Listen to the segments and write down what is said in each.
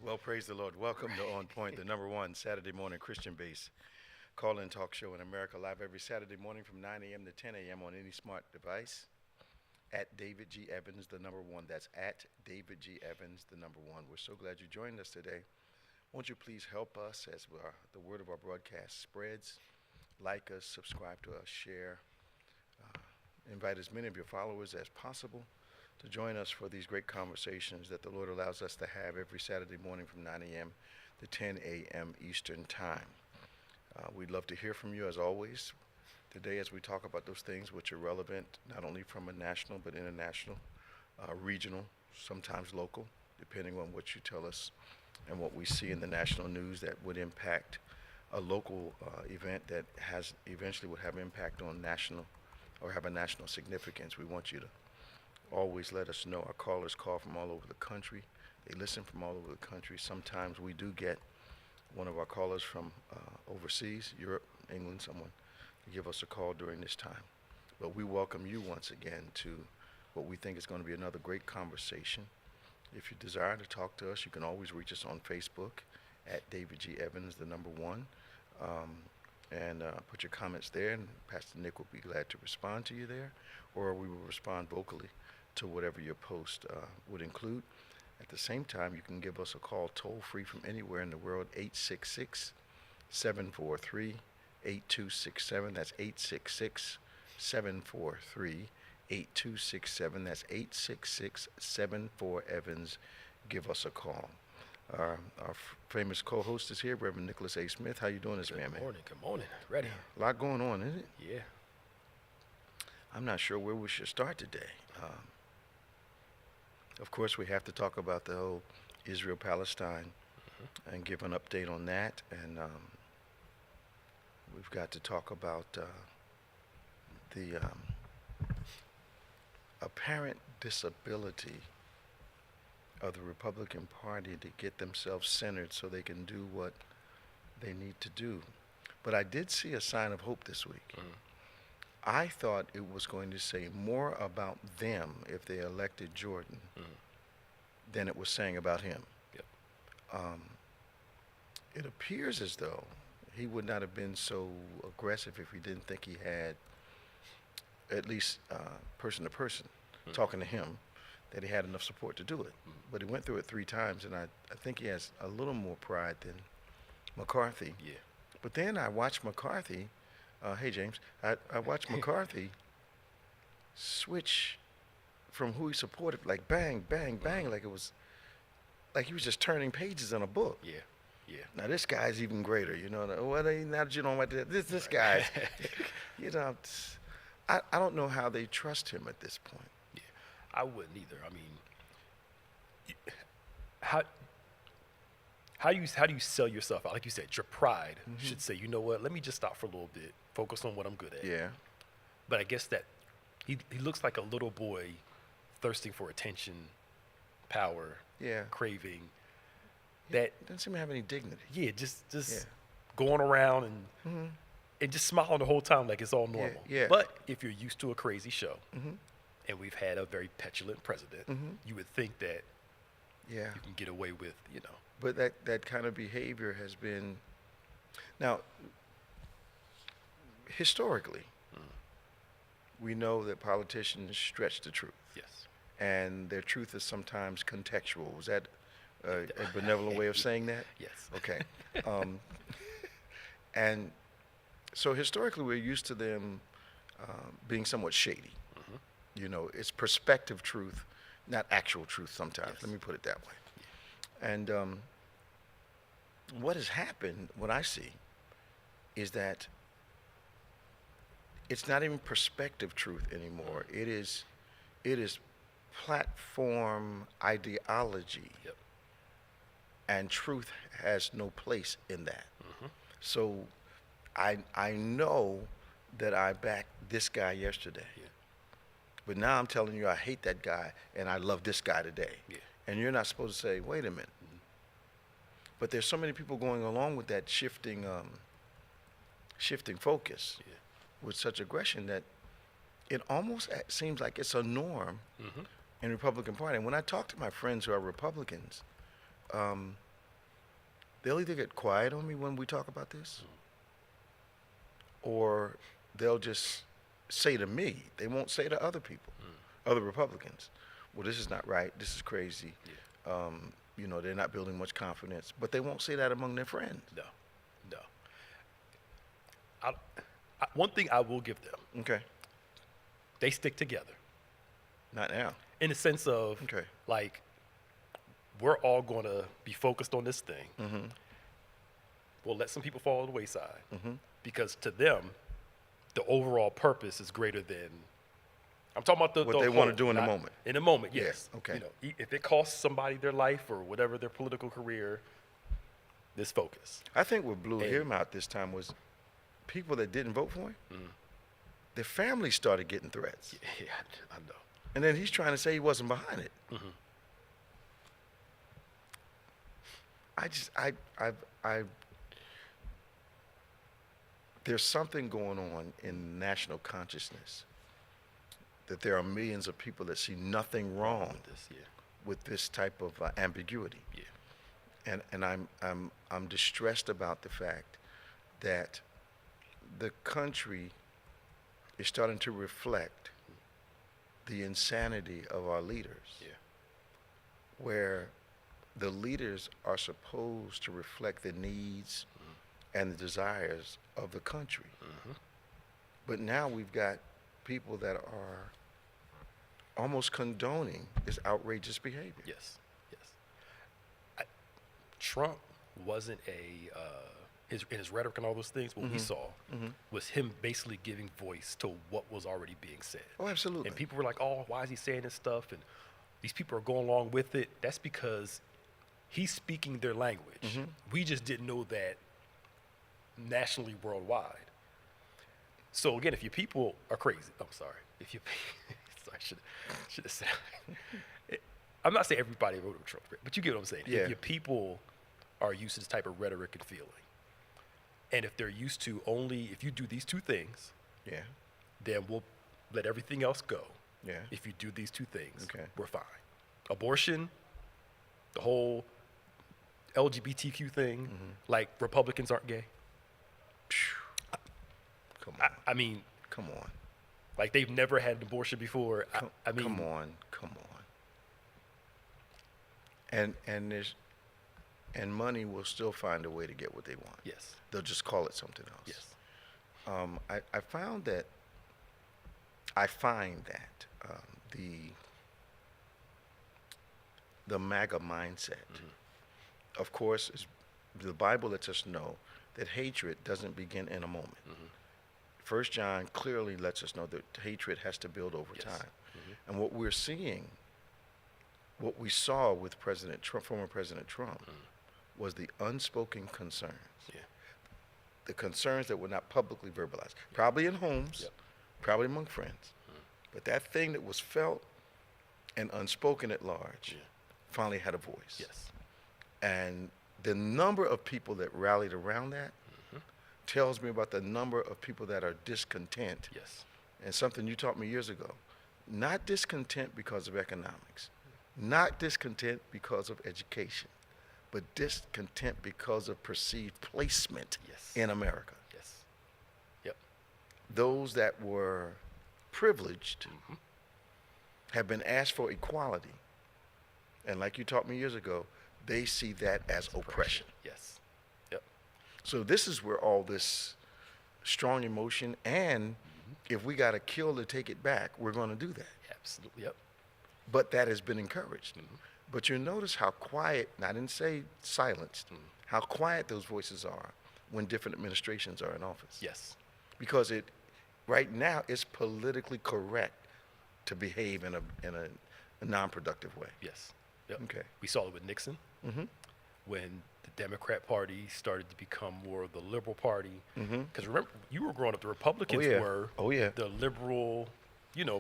Well, praise the Lord. Welcome to On Point, the number one Saturday morning Christian-based call-in talk show in America, live every Saturday morning from 9 a.m. to 10 a.m. on any smart device. At David G. Evans, the number one. That's at David G. Evans, the number one. We're so glad you joined us today. Won't you please help us as the word of our broadcast spreads? Like us, subscribe to us, share. Invite as many of your followers as possible to join us for these great conversations that the Lord allows us to have every Saturday morning from 9 a.m. to 10 a.m. Eastern Time. We'd love to hear from you as always today as we talk about those things which are relevant not only from a national but international, regional, sometimes local, depending on what you tell us and what we see in the national news that would impact a local event that has eventually would have impact on national or have a national significance. We want you to always let us know. Our callers call from all over the country. They listen from all over the country. Sometimes we do get one of our callers from overseas, Europe, England, someone to give us a call during this time. But we welcome you once again to what we think is going to be another great conversation. If you desire to talk to us, you can always reach us on Facebook at David G. Evans, the number one, and put your comments there, and Pastor Nick will be glad to respond to you there, or we will respond vocally to whatever your post would include. At the same time, you can give us a call toll-free from anywhere in the world, 866-743-8267. That's 866-743-8267. That's 866-74-EVANS. Give us a call. Our famous co-host is here, Reverend Nicholas A. Smith. How you doing this man? Good morning. Ready. A lot going on, isn't it? Yeah. I'm not sure where we should start today. Of course, we have to talk about the whole Israel-Palestine and give an update on that. And we've got to talk about the apparent disability of the Republican Party to get themselves centered so they can do what they need to do. But I did see a sign of hope this week. I thought it was going to say more about them if they elected Jordan than it was saying about him. Yep. It appears as though he would not have been so aggressive if he didn't think he had at least person to person talking to him, that he had enough support to do it. But he went through it 3 times, and I think he has a little more pride than McCarthy. Yeah. But then I watched McCarthy, hey James, I watched McCarthy switch from who he supported, like bang, bang, bang, like it was, like he was just turning pages in a book. Yeah. Now this guy's even greater, you know. Well, now that you know what this guy, you know, I don't know how they trust him at this point. Yeah, I wouldn't either. I mean, how do you sell yourself out? Like you said, your pride should say, you know what? Let me just stop for a little bit, focus on what I'm good at. Yeah. But I guess that he looks like a little boy thirsting for attention, power, craving. That doesn't seem to have any dignity. Yeah, just going around and just smiling the whole time like it's all normal. Yeah. But if you're used to a crazy show, and we've had a very petulant president, you would think that you can get away with, you know. But that kind of behavior has been, now, historically, we know that politicians stretch the truth. Yes. And their truth is sometimes contextual. Was that a benevolent way of saying that? Yes. Okay. And so historically, we're used to them being somewhat shady. You know, it's perspective truth, not actual truth sometimes. Yes. Let me put it that way. And what has happened, what I see, is that it's not even perspective truth anymore. It is platform ideology. Yep. And truth has no place in that. So I know that I backed this guy yesterday. Yeah. But now I'm telling you I hate that guy and I love this guy today. Yeah. And you're not supposed to say, wait a minute. But there's so many people going along with that shifting focus. Yeah. with such aggression that it almost seems like it's a norm in the Republican Party. And when I talk to my friends who are Republicans, they'll either get quiet on me when we talk about this, or they'll just say to me, they won't say to other people, other Republicans, well, this is not right, this is crazy. Yeah. You know, they're not building much confidence, but they won't say that among their friends. No. One thing I will give them. Okay. They stick together. Not now. In the sense of, like, we're all going to be focused on this thing. We'll let some people fall on the wayside because to them, the overall purpose is greater than. I'm talking about what they want to do in the moment. In the moment, yes. Yeah, okay. You know, if it costs somebody their life or whatever their political career, this focus. I think what blew him out this time was people that didn't vote for him. Their families started getting threats. Yeah, I know. And then he's trying to say he wasn't behind it. There's something going on in national consciousness that there are millions of people that see nothing wrong with this type of ambiguity. Yeah. And I'm distressed about the fact that the country is starting to reflect the insanity of our leaders, where the leaders are supposed to reflect the needs and the desires of the country. But now we've got people that are almost condoning this outrageous behavior. Yes. Trump wasn't in his rhetoric and all those things, what we saw was him basically giving voice to what was already being said. Oh, absolutely. And people were like, oh, why is he saying this stuff? And these people are going along with it. That's because he's speaking their language. We just didn't know that nationally, worldwide. So again, if your people are crazy, I'm sorry. If you, sorry, should have said. I'm not saying everybody voted for Trump, but you get what I'm saying. Yeah. If your people are used to this type of rhetoric and feeling, and if they're used to only if you do these two things, then we'll let everything else go. Yeah. If you do these two things, we're fine. Abortion, the whole LGBTQ thing, like Republicans aren't gay. Come on. I mean, come on. Like they've never had an abortion before. I mean, come on. And money will still find a way to get what they want. Yes. They'll just call it something else. Yes. I find that the MAGA mindset, of course, the Bible lets us know that hatred doesn't begin in a moment. 1 John clearly lets us know that hatred has to build over time. And what we're seeing, what we saw with President Trump, former President Trump, was the unspoken concerns. The concerns that were not publicly verbalized, probably in homes, probably among friends. But that thing that was felt and unspoken at large finally had a voice. And the number of people that rallied around that tells me about the number of people that are discontent. And something you taught me years ago, not discontent because of economics, not discontent because of education, but discontent because of perceived placement in America. Those that were privileged have been asked for equality. And like you taught me years ago, they see that as oppression. So this is where all this strong emotion, and if we got to kill to take it back, we're going to do that. Absolutely. But that has been encouraged. But you notice how quiet, and I didn't say silenced, how quiet those voices are when different administrations are in office. Because right now it's politically correct to behave in a non-productive way. Okay. We saw it with Nixon when the Democrat Party started to become more of the liberal party. Because remember, you were growing up, the Republicans were the liberal,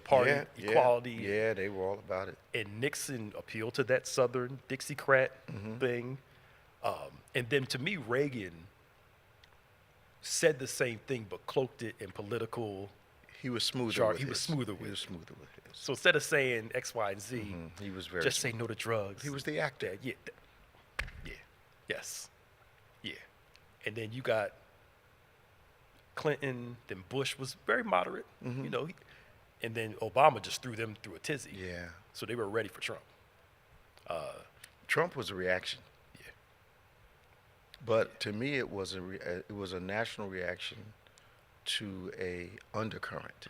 party, equality. Yeah, they were all about it. And Nixon appealed to that Southern Dixiecrat thing. And then to me, Reagan said the same thing but cloaked it in political. He was smoother Sharp. with He was his. smoother He with was it. smoother with his. So instead of saying X, Y, and Z, He was very just say smooth. no to drugs. He was the actor. Yeah. Yeah. Yes. Yeah. And then you got Clinton. Then Bush was very moderate. You know, and then Obama just threw them through a tizzy. Yeah. So they were ready for Trump. Trump was a reaction. Yeah. But to me, it was a national reaction to a undercurrent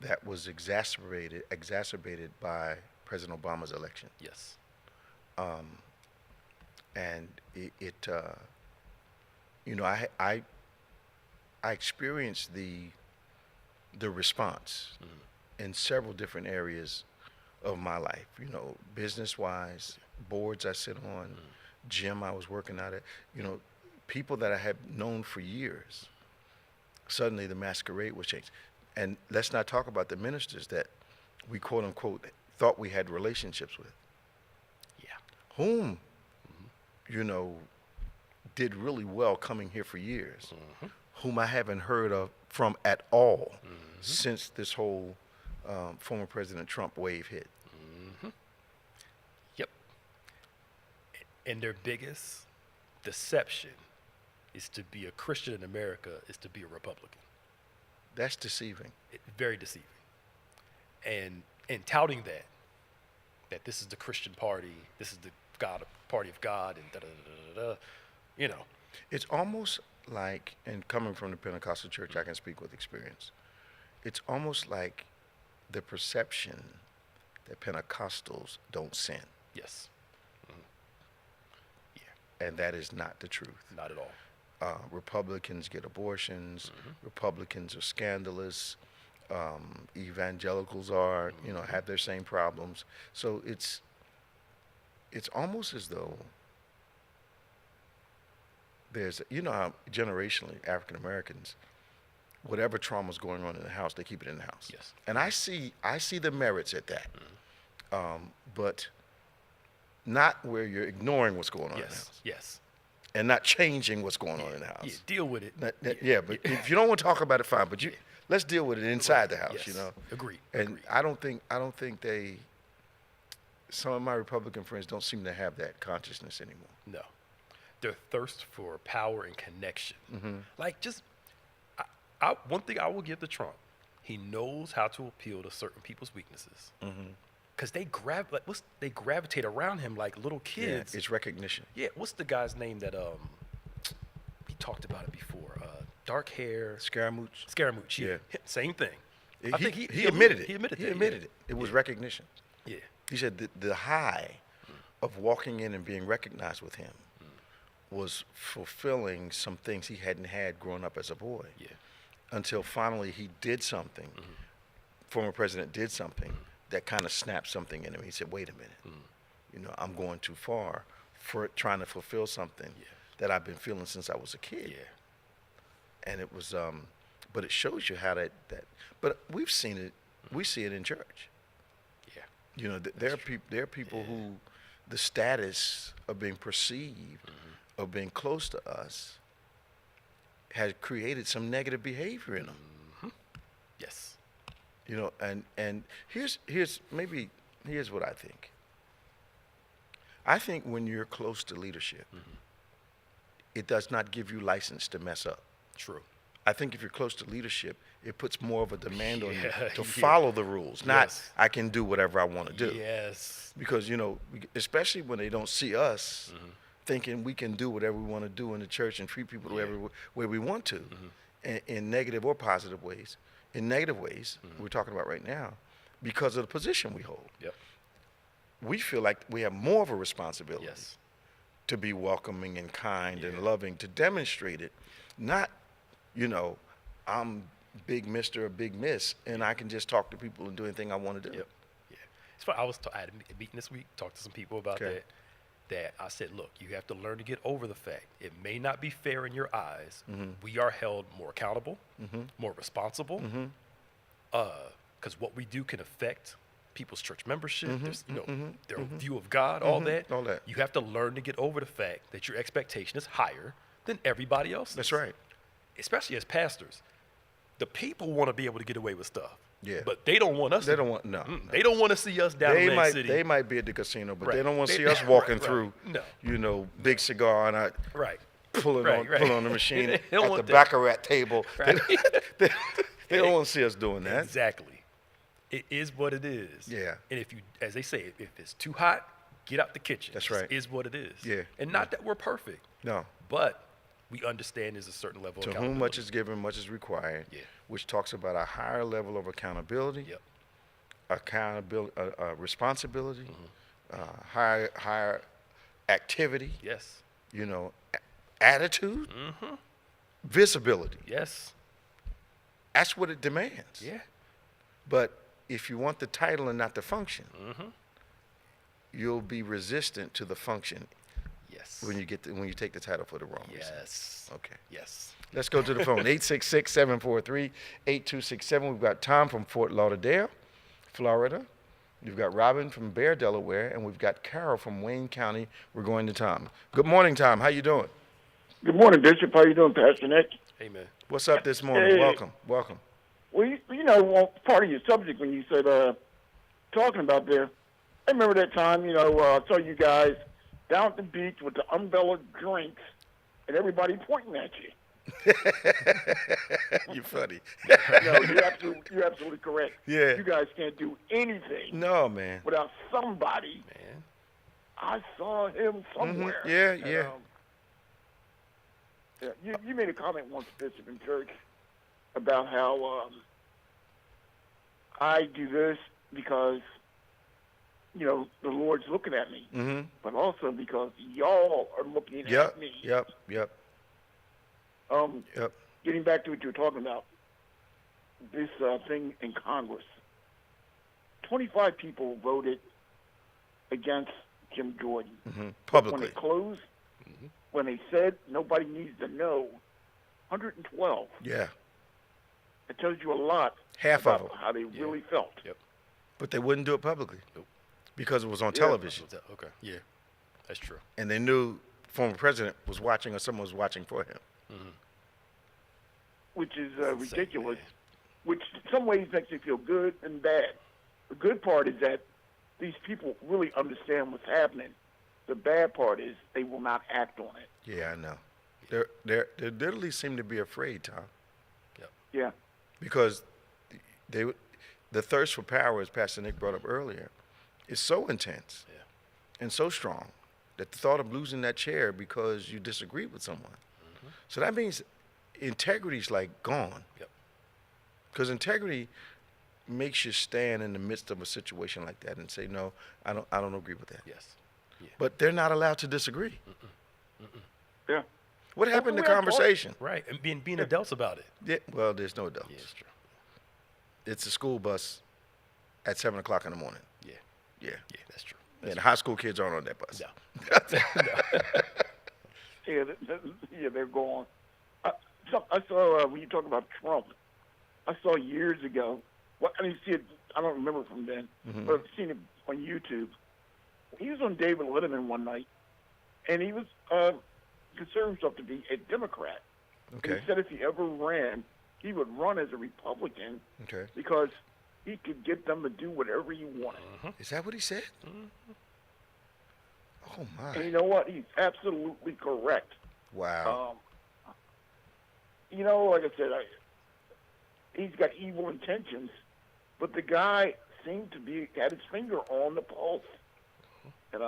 that was exacerbated by President Obama's election, Yes. and you know, I experienced the response in several different areas of my life. You know, business-wise, boards I sit on, gym I was working out at. You know, people that I had known for years. Suddenly, the masquerade was changed, and let's not talk about the ministers that we quote unquote thought we had relationships with, Yeah. whom you know did really well coming here for years, whom I haven't heard of from at all since this whole former President Trump wave hit. Yep. And their biggest deception is to be a Christian in America is to be a Republican. That's deceiving. Very deceiving. And touting that this is the Christian party, this is the party of God, and da-da-da-da-da, you know. It's almost like, and coming from the Pentecostal church, I can speak with experience. It's almost like the perception that Pentecostals don't sin, Yes. Yeah, and that is not the truth. not at all. Republicans get abortions. Republicans are scandalous. Evangelicals are, you know, have their same problems. So it's almost as though there's, you know, how generationally African Americans, whatever trauma's going on in the house, they keep it in the house. Yes. And I see the merits at that, but not where you're ignoring what's going on in the house. Yes. And not changing what's going on in the house. Yeah, deal with it. Yeah, but if you don't want to talk about it, fine. But let's deal with it inside the house. Yes. You know. Agreed. And I don't think they. Some of my Republican friends don't seem to have that consciousness anymore. No. Their thirst for power and connection. Like one thing I will give to Trump, he knows how to appeal to certain people's weaknesses. Because they gravitate around him like little kids. Yeah, it's recognition. Yeah, what's the guy's name that we talked about it before? Dark hair. Scaramouche. Scaramouche. Yeah. Same thing. I think he admitted it. He admitted it. It was recognition. Yeah. He said the high of walking in and being recognized with him was fulfilling some things he hadn't had growing up as a boy. Yeah. Until finally he did something. Former president did something that kind of snapped something in him. He said, "Wait a minute, you know, I'm going too far for trying to fulfill something that I've been feeling since I was a kid." Yeah. And it was, but it shows you how that. But we've seen it. We see it in church. Yeah. You know, there are people who, the status of being perceived, of being close to us, has created some negative behavior in them. Yes. You know, and here's what I think. I think when you're close to leadership, it does not give you license to mess up. True. I think if you're close to leadership, it puts more of a demand on you to Yeah. follow the rules, not Yes. I can do whatever I want to do. Yes. Because, you know, especially when they don't see us thinking we can do whatever we want to do in the church and treat people the way we want to, in negative or positive ways. In negative ways, we're talking about right now, because of the position we hold. Yep. We feel like we have more of a responsibility Yes. to be welcoming and kind and loving, to demonstrate it, not, you know, I'm big Mr. or big Miss, and I can just talk to people and do anything I want to do. Yep. Yeah. It's funny. I had a meeting this week, talked to some people about that I said, look, you have to learn to get over the fact it may not be fair in your eyes. We are held more accountable, more responsible, because what we do can affect people's church membership, their view of God, all that. All that. You have to learn to get over the fact that your expectation is higher than everybody else is. That's right. Especially as pastors. The people want to be able to get away with stuff. Yeah. But they don't want us. They don't want no. They don't want to see us down in that city. They might be at the casino, but Right. they don't want to They- see us walking right, through. no. You know, big cigar and Right. pulling Right, right. on the machine They at don't the want that. baccarat table. Right. They don't want to see us doing that. Exactly. It is what it is. Yeah. And if you, as they say, if it's too hot, get out the kitchen. That's right. It is what it is. Yeah. And not that we're perfect, No. but we understand there's a certain level To of whom accountability. much is given, much is required. Yeah. Which talks about a higher level of accountability. Yep. Accountability, responsibility, Mm-hmm. higher activity. Yes. You know, attitude, Mm-hmm. visibility. Yes. That's what it demands. Yeah. But if you want the title and not the function, Mm-hmm. you'll be resistant to the function Yes. when you take the title for the wrong reason. Yes. Okay. Yes. Let's go to the phone. 866-743-8267. We've got Tom from Fort Lauderdale, Florida. We've got Robin from Bear, Delaware, and we've got Carol from Wayne County. We're going to Tom. Good morning, Tom. How you doing? Good morning, Bishop. How you doing, Pastor Nick? Amen. What's up this morning? Hey. Welcome. Well, part of your subject when you said talking about there, I remember that time, I saw you guys down at the beach with the umbrella drinks and everybody pointing at you. You're funny. No, you're absolutely correct. Yeah. You guys can't do anything No, man. without somebody. Man. I saw him somewhere. Yeah, And, yeah. You made a comment once, Bishop, in church about how I do this because, the Lord's looking at me, Mm-hmm. but also because y'all are looking Yep, at me. yep. Getting back to what you were talking about, this thing in Congress, 25 people voted against Jim Jordan. Mm-hmm. But when Publicly. it closed, when they said nobody needs to know, 112. Yeah. It tells you a lot Half about of them. how they really felt. Yep. But they wouldn't do it publicly. Nope. Because it was on Yeah. television. Okay. Yeah. That's true. And they knew former president was watching or someone was watching for him. Which is Insane, ridiculous, man. which in some ways makes me feel good and bad. The good part is that these people really understand what's happening. The bad part is they will not act on it. Yeah, I know. They literally seem to be afraid, Tom, Yep. Yeah. because the thirst for power, as Pastor Nick brought up earlier, is so intense Yeah. and so strong that the thought of losing that chair because you disagree with someone. So that means integrity's like gone. Yep. Because integrity makes you stand in the midst of a situation like that and say, no, I don't agree with that. Yes. Yeah. But they're not allowed to disagree. Yeah. What happened to we have conversation? Right. And being adults about it. Yeah, well, there's no adults. Yeah, it's true. It's a school bus at 7 o'clock in the morning. Yeah. Yeah. Yeah, that's true. And high school kids aren't on that bus. No. Yeah, they're gone. I saw, when you talk about Trump, I saw years ago, I didn't see it, I don't remember from then, but I've seen it on YouTube. He was on David Letterman one night, and he was considered himself to be a Democrat. Okay. He said if he ever ran, he would run as a Republican Okay. because he could get them to do whatever he wanted. Is that what he said? Oh, And my. you know what? He's absolutely correct. Wow. Like I said, he's got evil intentions, but the guy seemed to had his finger on the pulse. And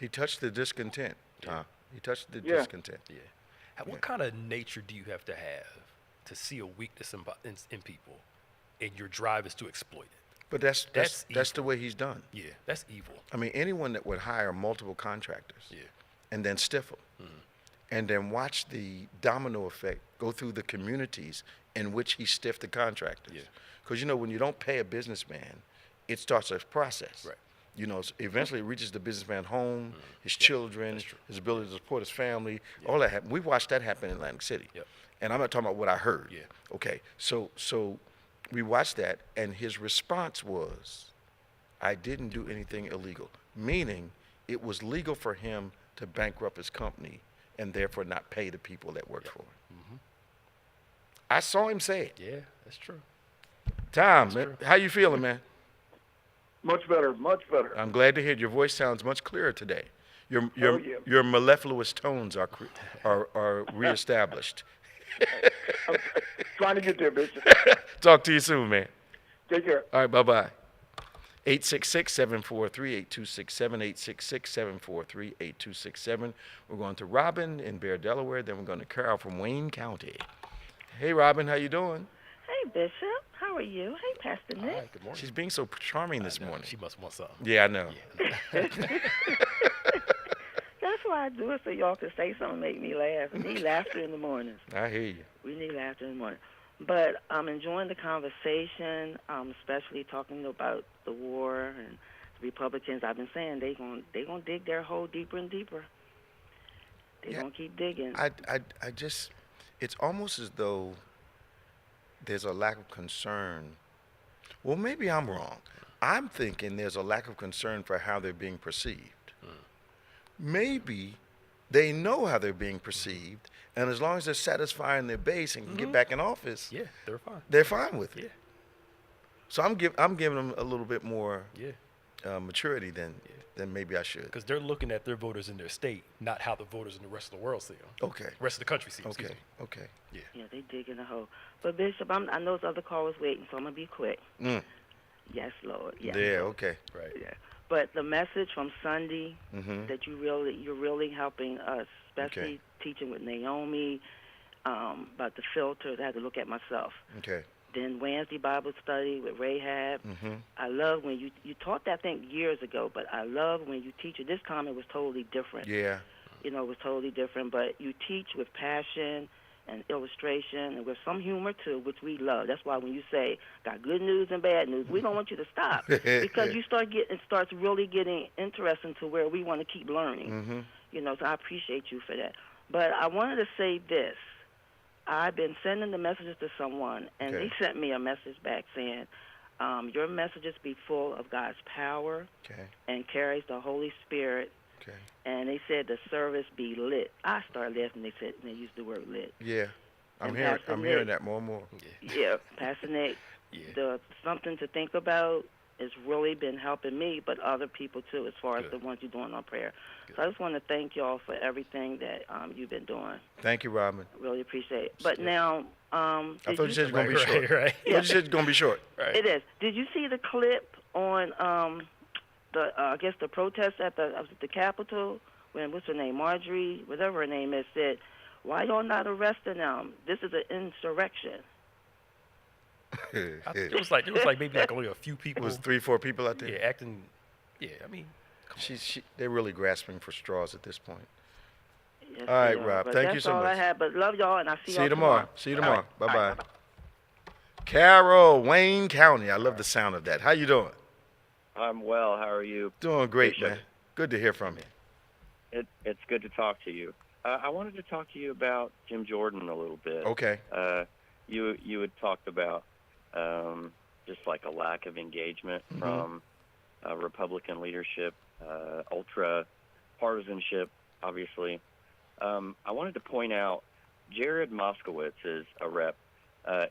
He touched the discontent, Tom. He touched the Yeah. discontent. Yeah. What kind of nature do you have to see a weakness in people, and your drive is to exploit it? But that's evil. the way he's done. Yeah, that's evil. I mean, anyone that would hire multiple contractors Yeah. and then stiff them and then watch the domino effect go through the communities in which he stiffed the contractors. Yeah. Because, when you don't pay a businessman, it starts a process. Right. Eventually it reaches the businessman's home, his children, that's true. his ability to support his family, all that happen. We watched that happen in Atlantic City. Yep. And I'm not talking about what I heard. Yeah. Okay. So we watched that, and his response was, I didn't do anything illegal, meaning it was legal for him to bankrupt his company and therefore not pay the people that worked for him. I saw him say it. Yeah, that's true. Tom, man, how you feeling, man? Much better, much better. I'm glad to hear it. Your voice sounds much clearer today. Your yeah. your mellifluous tones are reestablished. I'm trying to get there, Bishop. Talk to you soon, man. Take care. All right, bye-bye. 866-743-8267, 866-743-8267. We're going to Robin in Bear, Delaware. Then we're going to Carol from Wayne County. Hey, Robin, how you doing? Hey, Bishop. How are you? Hey, Pastor Nick. All right, good morning. She's being so charming this morning. She must want something. Yeah, I know. That's why I do it, so y'all can say something make me laugh. We need laughter in the mornings. I hear you. We need laughter in the morning. But I'm enjoying the conversation, especially talking about the war and the Republicans. I've been saying they gonna dig their hole deeper and deeper. They're gonna keep digging. I just, it's almost as though there's a lack of concern. Well, maybe I'm wrong. I'm thinking there's a lack of concern for how they're being perceived. Maybe they know how they're being perceived, and as long as they're satisfying their base and can get back in office, Yeah, they're fine. they're fine with it. Yeah. So I'm giving them a little bit more Yeah. maturity than maybe I should. Because they're looking at their voters in their state, not how the voters in the rest of the world see them. Okay. Rest of the country see them. Excuse Okay. me. Okay. Yeah, they digging a hole. But Bishop, I know this other call was waiting, so I'm gonna be quick. Mm. Yes, Lord. Yes. Yeah. Okay. Right. Yeah. But the message from Sunday Mhm. that you're really helping us, especially teaching with Naomi about the filters. I had to look at myself. Okay. Then Wednesday Bible study with Rahab. I love when you taught that thing years ago, but I love when you teach it. This time it was totally different. Yeah. You know, it was totally different. But you teach with passion and illustration and with some humor too, which we love. That's why when you say got good news and bad news, we don't want you to stop because you starts really getting interesting to where we want to keep learning. You know, so I appreciate you for that. But I wanted to say this. I've been sending the messages to someone, and they sent me a message back saying, your messages be full of God's power and carries the Holy Spirit. And they said the service be lit. I started laughing. They used the word lit. Yeah. I'm And hearing that more and more. Yeah, Pastor Nick, the something to think about has really been helping me, but other people too, as far as the ones you're doing on prayer. So I just want to thank y'all for everything that you've been doing. Thank you, Robin. Really appreciate it. But now, I thought you said you're going to be short. Right. I thought you said you're going to be short. Right. It is. Did you see the clip on I guess the protest at the Capitol when what's her name, Marjorie, whatever her name is, said, "Why y'all not arresting them? This is an insurrection." It was like maybe like only a few people. It was 3-4 people out there. Yeah, acting. Yeah, I mean, They're really grasping for straws at this point. Yes, All right, they are. Rob. But Thank you so That's all I much. had. But love y'all, and I'll see See y'all you tomorrow. See you tomorrow. All right. Bye-bye. All right, bye-bye. Carol, Wayne County. I love the sound of that. How you doing? I'm well. How are you? Doing great, Bishop. man. Good to hear from you. It's good to talk to you. I wanted to talk to you about Jim Jordan a little bit. Okay. You had talked about just like a lack of engagement from Republican leadership, ultra partisanship, obviously. I wanted to point out Jared Moskowitz is a rep.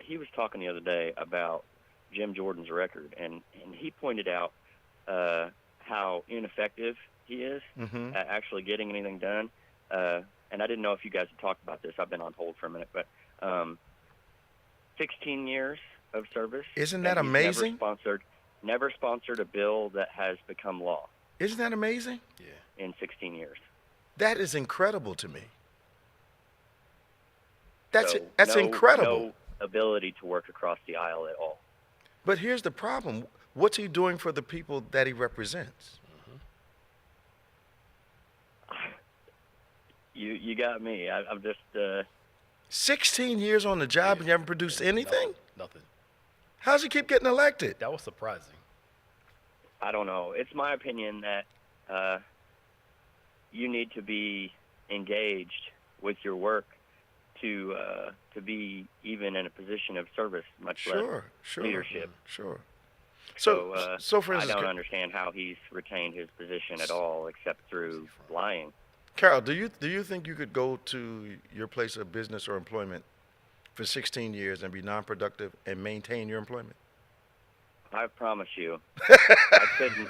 He was talking the other day about Jim Jordan's record, and he pointed out how ineffective he is at actually getting anything done. And I didn't know if you guys had talked about this. I've been on hold for a minute, but 16 years of service. Isn't that and he's amazing? Never sponsored a bill that has become law Isn't that amazing? yeah. in 16 years. That is incredible to me. That's So incredible. No ability to work across the aisle at all. But here's the problem. What's he doing for the people that he represents? You got me. I'm just 16 years on the job and you haven't produced anything? Nothing. How does he keep getting elected? That was surprising. I don't know. It's my opinion that you need to be engaged with your work to be even in a position of service, much less leadership. Sure. So For I instance, don't understand how he's retained his position at all, except through lying. Carol, do you think you could go to your place of business or employment for 16 years and be non-productive and maintain your employment? I promise you,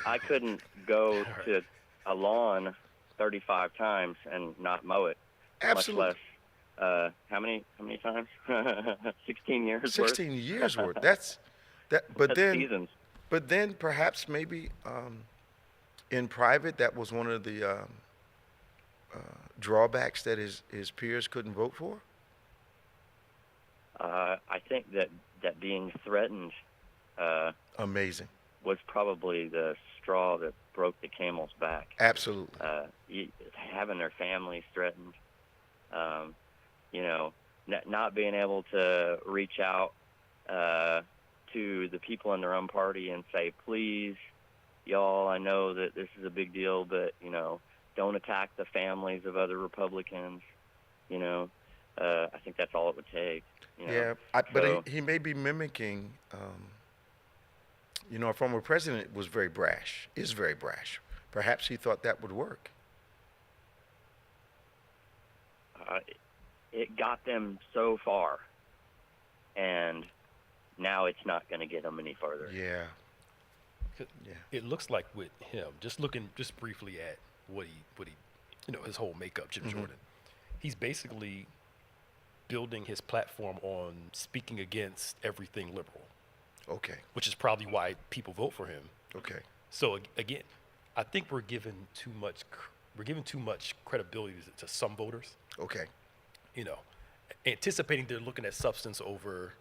I couldn't go to a lawn 35 times and not mow it. Absolutely. Much less, how many times? 16 years 16 worth? years worth. That's that. But That's then, seasons. but then perhaps maybe in private, that was one of the drawbacks that his peers couldn't vote for. I think that being threatened Amazing. was probably the straw that broke the camel's back. Absolutely. Having their families threatened, not being able to reach out to the people in their own party and say, please, y'all, I know that this is a big deal, but, don't attack the families of other Republicans. I think that's all it would take. Yeah, but he may be mimicking. Our former president was very brash. Is very brash. Perhaps he thought that would work. It got them so far, and now it's not going to get them any further. Yeah. It looks like with him, just looking briefly at what he, his whole makeup, Jim Jordan. He's basically building his platform on speaking against everything liberal. Okay. Which is probably why people vote for him. Okay. So again, I think we're giving too much credibility to some voters. Okay. Anticipating they're looking at substance over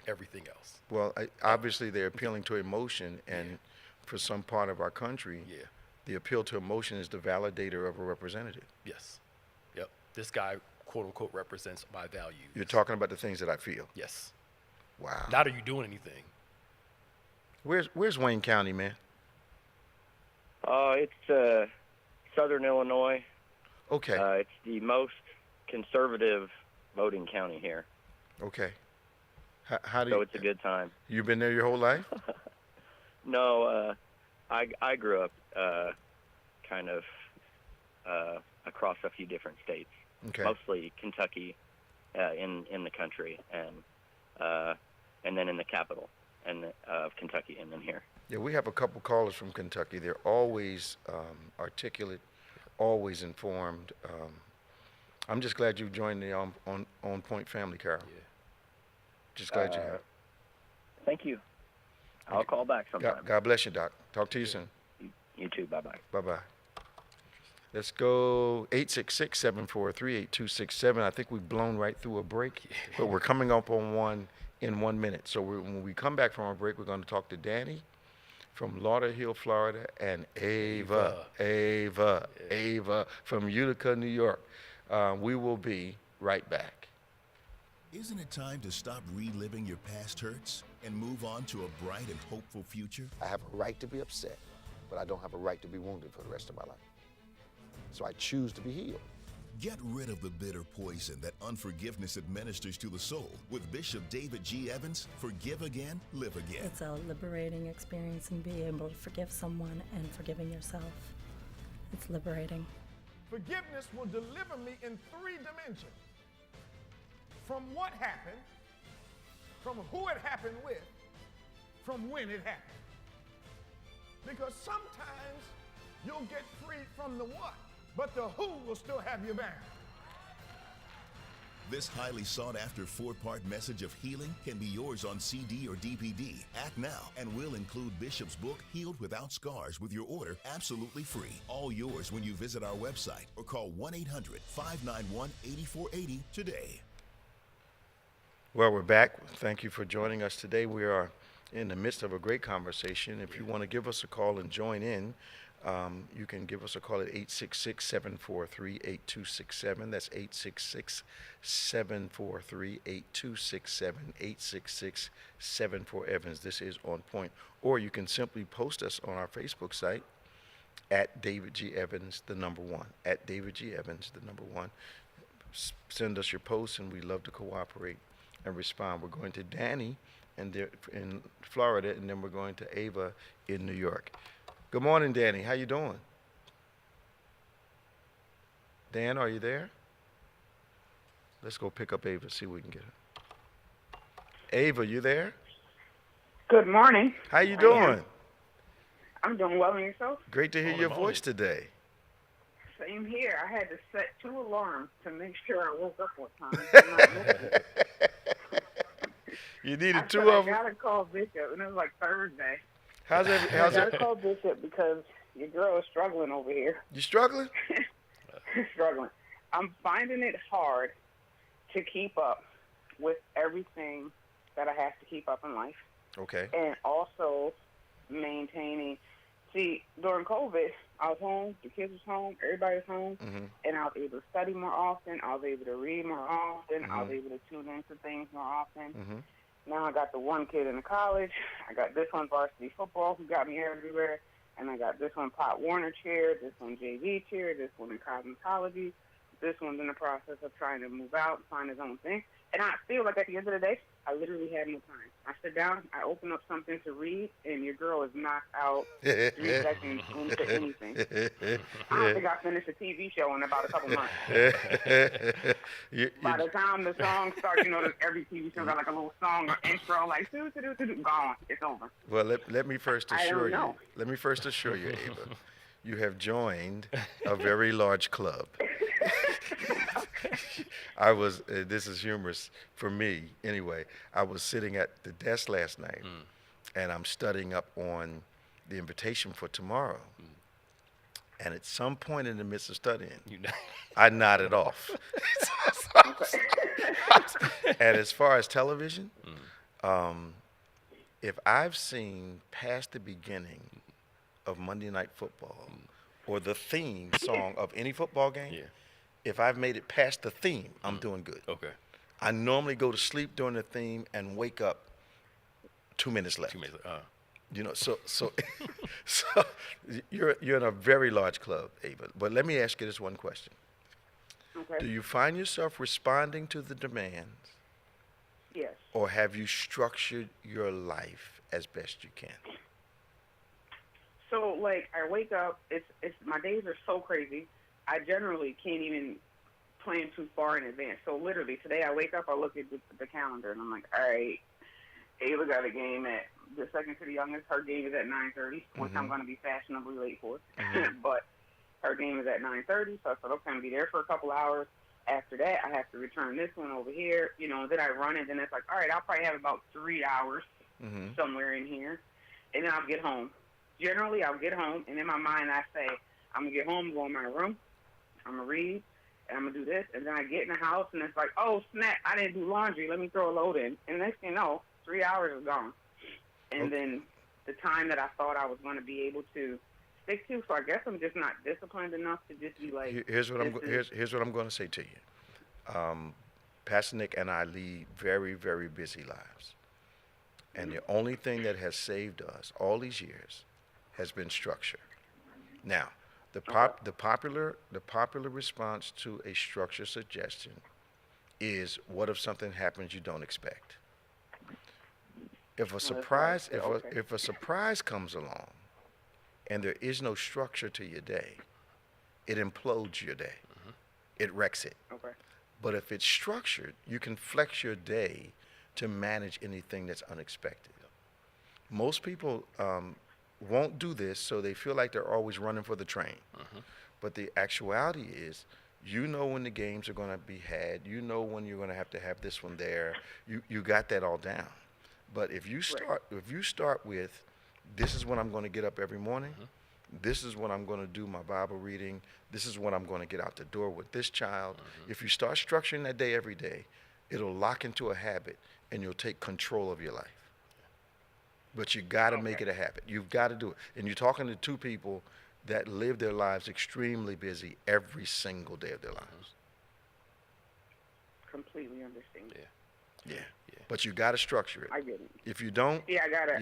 everything else. Well, obviously they're appealing to emotion, and for some part of our country, the appeal to emotion is the validator of a representative. Yes. Yep. This guy, quote unquote, represents my values. You're talking about the things that I feel. Yes. Wow. Not are you doing anything. Where's Wayne County, man? It's southern Illinois. Okay. It's the most conservative voting county here. Okay. How do so you? It's a good time. You've been there your whole life? No, I grew up kind of across a few different states. Okay. Mostly Kentucky, in the country, and then in the capital of Kentucky, and then here. Yeah, we have a couple callers from Kentucky. They're always articulate, always informed. I'm just glad you joined the On Point family, Carol. Yeah. Just glad you have. Thank you. I'll call back sometime. God bless you, Doc. Talk to you soon. You too. Bye-bye. Bye-bye. Let's go 866-743-8267. I think we've blown right through a break, but we're coming up on one in 1 minute. So when we come back from our break, we're going to talk to Danny from Lauderhill, Florida, and Ava from Utica, New York. We will be right back. Isn't it time to stop reliving your past hurts and move on to a bright and hopeful future? I have a right to be upset, but I don't have a right to be wounded for the rest of my life. So I choose to be healed. Get rid of the bitter poison that unforgiveness administers to the soul with Bishop David G. Evans. Forgive again, live again. It's a liberating experience, and being able to forgive someone and forgiving yourself. It's liberating. Forgiveness will deliver me in 3 dimensions. From what happened, from who it happened with, from when it happened. Because sometimes you'll get free from the what, but the who will still have you bound. This highly sought-after 4-part message of healing can be yours on CD or DVD. Act now, and we'll include Bishop's book, Healed Without Scars, with your order absolutely free. All yours when you visit our website or call 1-800-591-8480 today. Well, we're back. Thank you for joining us today. We are in the midst of a great conversation. If you want to give us a call and join in, you can give us a call at 866-743-8267. That's 866-743-8267, 866-74-EVANS. This is On Point. Or you can simply post us on our Facebook site at David G. Evans, the number 1. At David G. Evans, the number 1. Send us your posts, and we love to cooperate and respond. We're going to Danny in Florida, and then we're going to Ava in New York. Good morning, Danny. How you doing? Dan, are you there? Let's go pick up Ava, see if we can get her. Ava, you there? Good morning. How you doing? I'm doing well, and yourself? Great to hear your voice today. Same here. I had to set 2 alarms to make sure I woke up on time. You needed 2 of them? I got to call Bishop, and it was like Thursday. How's I got to call Bishop because your girl is struggling over here. You struggling? Struggling. I'm finding it hard to keep up with everything that I have to keep up in life. Okay. And also maintaining. See, during COVID, I was home, the kids was home, everybody was home, and I was able to study more often. I was able to read more often. I was able to tune into things more often. Now I got the one kid in the college. I got this one varsity football who got me everywhere. And I got this one Pop Warner chair, this one JV chair, this one in cosmetology. This one's in the process of trying to move out and find his own thing. And I feel like at the end of the day, I literally had no time. I sit down, I open up something to read, and your girl is knocked out 3 seconds into anything. I don't think I finished a TV show in about a couple months. By the time the song starts, every TV show got like a little song or intro, like gone. It's over. Well, let me first assure know. you. Let me first assure you, Ava, you have joined a very large club. I was, this is humorous for me anyway, I was sitting at the desk last night and I'm studying up on the invitation for tomorrow. And at some point in the midst of studying, I nodded off. And as far as television, if I've seen past the beginning of Monday Night Football or the theme song of any football game, if I've made it past the theme, I'm doing good. Okay. I normally go to sleep during the theme and wake up 2 minutes left. 2 minutes. So you're in a very large club, Ava. But let me ask you this one question. Okay. Do you find yourself responding to the demands? Yes. Or have you structured your life as best you can? So, like, I wake up, it's my days are so crazy. I generally can't even plan too far in advance. So literally today I wake up, I look at the calendar, and I'm like, all right, Ava got a game at the second to the youngest. Her game is at 9:30, which I'm going to be fashionably late for. But her game is at 9:30, so I said, okay, I'm going to be there for a couple hours. After that, I have to return this one over here. Then I run it, and it's like, all right, I'll probably have about 3 hours somewhere in here, and then I'll get home. Generally, I'll get home, and in my mind I say, I'm going to get home, go in my room, I'm going to read, and I'm going to do this. And then I get in the house, and it's like, oh, snap, I didn't do laundry. Let me throw a load in. And the next thing you know, 3 hours is gone. And then the time that I thought I was going to be able to stick to, so I guess I'm just not disciplined enough to just be like, here's what I'm going to say to you. Pastor Nick and I lead very, very busy lives. And the only thing that has saved us all these years has been structure. Now, the popular response to a structure suggestion is, what if something happens you don't expect? If a surprise comes along and there is no structure to your day, it implodes your day. It wrecks it. Okay. But if it's structured, you can flex your day to manage anything that's unexpected. Most people won't do this, so they feel like they're always running for the train. But the actuality is, when the games are going to be had, when you're going to have this one there, you got that all down. But if you start with, this is when I'm going to get up every morning, this is when I'm going to do my Bible reading, this is when I'm going to get out the door with this child. If you start structuring that day every day, it'll lock into a habit and you'll take control of your life. But you got to make it a habit. You've got to do it. And you're talking to two people that live their lives extremely busy every single day of their lives. Completely understand. Yeah. But you got to structure it. I get it. If you don't, I gotta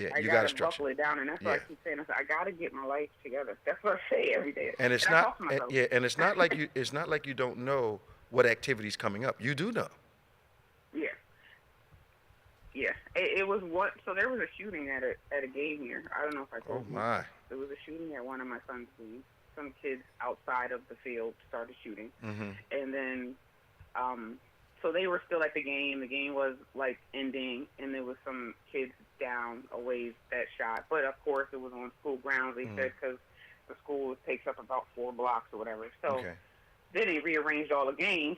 buckle it down, and that's what I keep saying. I gotta get my life together. That's what I say every day. And it's not, and it's not like you. It's not like you don't know what activity's coming up. You do know. Yeah. It was what. So there was a shooting at a game here. I don't know if I told you. Oh my. There was a shooting at one of my son's games. some kids outside of the field started shooting. Mm-hmm. And then, so they were still at the game. The game was, like, ending, and there was some kids down a ways that shot. But, of course, it was on school grounds, they said, because the school takes up about 4 blocks or whatever. So then they rearranged all the games,